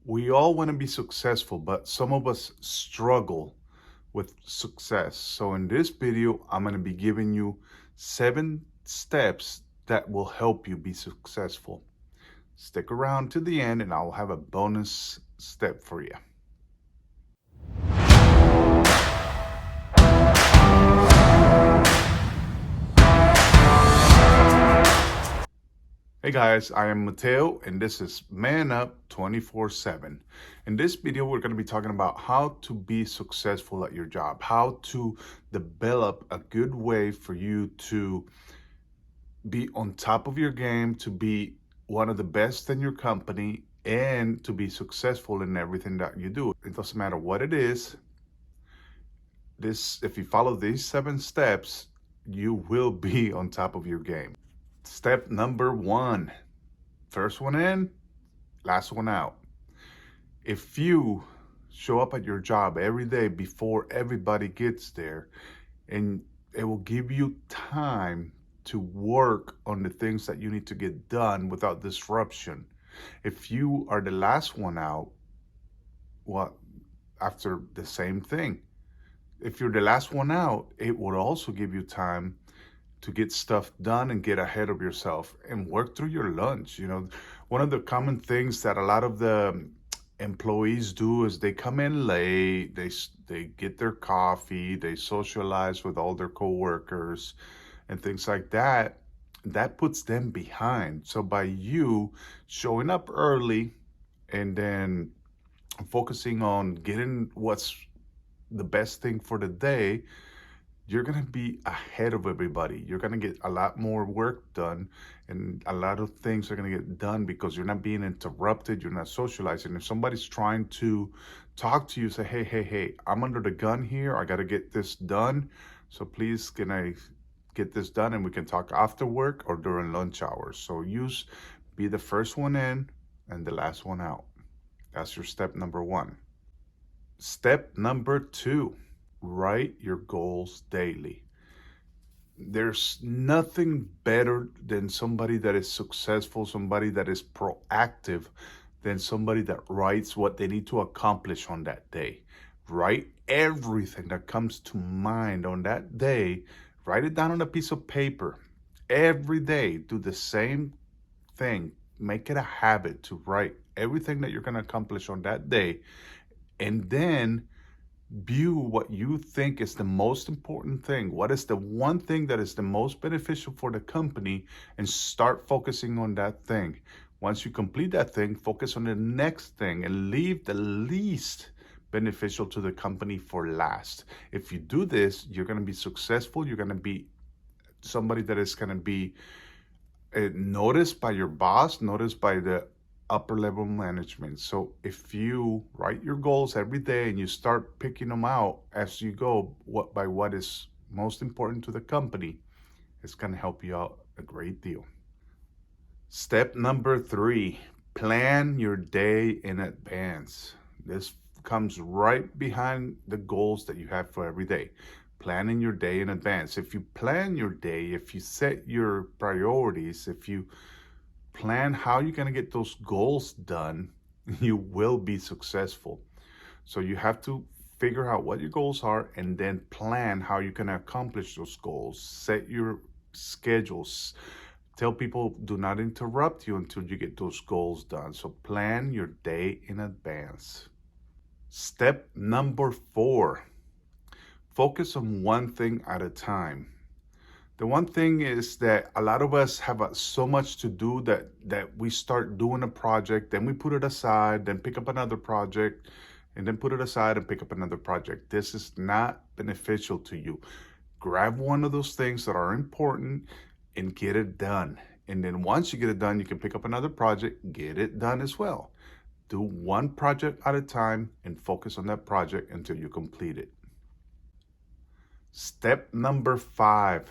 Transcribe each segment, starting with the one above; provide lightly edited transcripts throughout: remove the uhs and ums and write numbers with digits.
We all want to be successful, but some of us struggle with success. So in this video, I'm going to be giving you 7 steps that will help you be successful. Stick around to the end and I'll have a bonus step for you. Hey guys, I am Mateo and this is Man Up 24/7. In this video, we're going to be talking about how to be successful at your job, how to develop a good way for you to be on top of your game, to be one of the best in your company, and to be successful in everything that you do. It doesn't matter what it is. If you follow these 7 steps, you will be on top of your game. Step number 1, first one in, last one out. If you show up at your job every day before everybody gets there, and it will give you time to work on the things that you need to get done without disruption. If you are the last one out, what, after the same thing. If you're the last one out, it would also give you time to get stuff done and get ahead of yourself and work through your lunch. One of the common things that a lot of the employees do is they come in late, they get their coffee, they socialize with all their coworkers and things like that. That puts them behind. So by you showing up early and then focusing on getting what's the best thing for the day, you're going to be ahead of everybody. You're going to get a lot more work done, and a lot of things are going to get done because you're not being interrupted. You're not socializing. If somebody's trying to talk to you, say, hey, I'm under the gun here. I got to get this done. So please, can I get this done? And we can talk after work or during lunch hours. So be the first one in and the last one out. That's your step number 1. Step number 2. Write your goals daily. There's nothing better than somebody that is successful, somebody that is proactive, than somebody that writes what they need to accomplish on that day. Write everything that comes to mind on that day. Write it down on a piece of paper. Every day, do the same thing. Make it a habit to write everything that you're going to accomplish on that day. And then view what you think is the most important thing. What is the one thing that is the most beneficial for the company, and start focusing on that thing. Once you complete that thing, focus on the next thing and leave the least beneficial to the company for last. If you do this, you're going to be successful. You're going to be somebody that is going to be noticed by your boss, noticed by the upper level management. So if you write your goals every day and you start picking them out as you go, what is most important to the company, it's going to help you out a great deal. Step number 3, plan your day in advance. This comes right behind the goals that you have for every day. Planning your day in advance. If you plan your day, if you set your priorities, if you plan how you're going to get those goals done, you will be successful. So you have to figure out what your goals are and then plan how you can accomplish those goals. Set your schedules. Tell people, do not interrupt you until you get those goals done. So plan your day in advance. Step number 4, focus on one thing at a time. The one thing is that a lot of us have so much to do that we start doing a project, then we put it aside, then pick up another project, and then put it aside and pick up another project. This is not beneficial to you. Grab one of those things that are important and get it done. And then once you get it done, you can pick up another project, get it done as well. Do one project at a time and focus on that project until you complete it. Step number 5.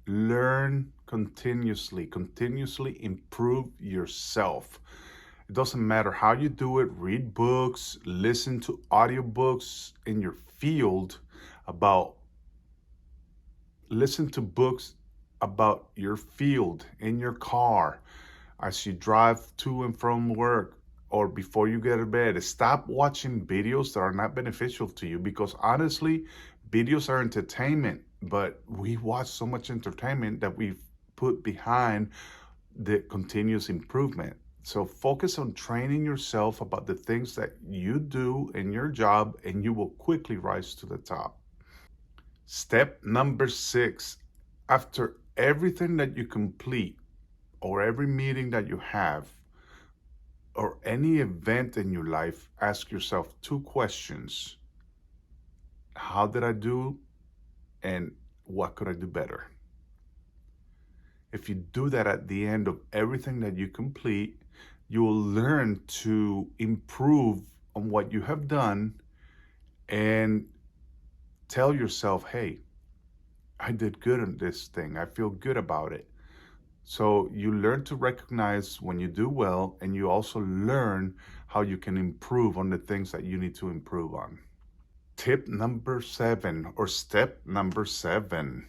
Learn continuously improve yourself. It doesn't matter how you do it. Read books, listen to audiobooks in your field listen to books about your field in your car as you drive to and from work, or before you get to bed, stop watching videos that are not beneficial to you, because honestly, videos are entertainment, but we watch so much entertainment that we put behind the continuous improvement. So focus on training yourself about the things that you do in your job, and you will quickly rise to the top. Step number 6, after everything that you complete, or every meeting that you have, or any event in your life, ask yourself 2 questions. How did I do, and what could I do better? If you do that at the end of everything that you complete, you will learn to improve on what you have done and tell yourself, hey, I did good on this thing. I feel good about it. So you learn to recognize when you do well, and you also learn how you can improve on the things that you need to improve on. Tip number 7, or step number 7,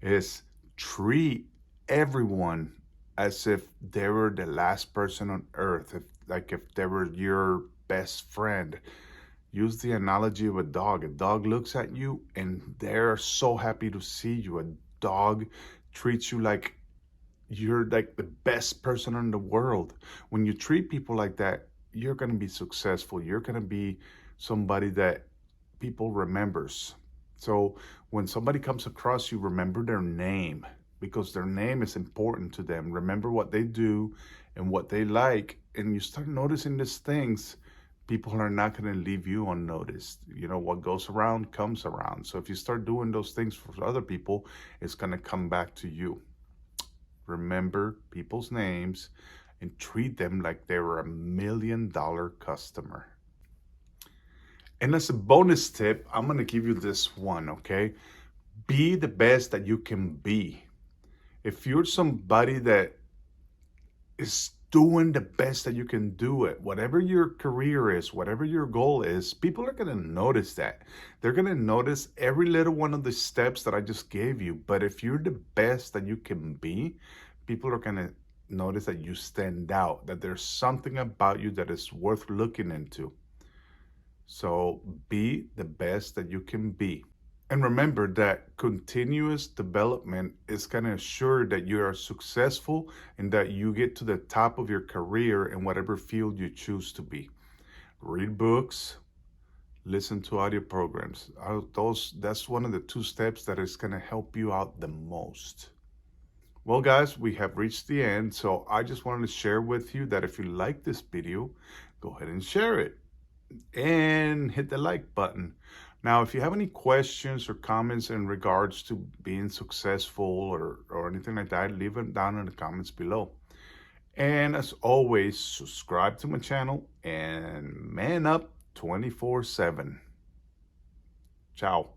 is treat everyone as if they were the last person on earth, if they were your best friend. Use the analogy of a dog. A dog looks at you and they're so happy to see you. A dog treats you like you're like the best person in the world. When you treat people like that, you're going to be successful. You're going to be somebody that people remembers. So when somebody comes across you, remember their name, because their name is important to them. Remember what they do and what they like, and you start noticing these things. People are not going to leave you unnoticed. You know, what goes around comes around. So if you start doing those things for other people, it's going to come back to you. Remember people's names and treat them like they were $1 million customer. And as a bonus tip, I'm going to give you this one, okay? Be the best that you can be. If you're somebody that is doing the best that you can do it, whatever your career is, whatever your goal is, people are going to notice that. They're going to notice every little one of the steps that I just gave you. But if you're the best that you can be, people are going to notice that you stand out, that there's something about you that is worth looking into. So be the best that you can be. And remember that continuous development is going to assure that you are successful and that you get to the top of your career in whatever field you choose to be. Read books, listen to audio programs. That's one of the 2 steps that is going to help you out the most. Well, guys, we have reached the end. So I just wanted to share with you that if you like this video, go ahead and share it and hit the like button. Now, if you have any questions or comments in regards to being successful or anything like that, leave them down in the comments below. And as always, subscribe to my channel and man up 24/7. Ciao.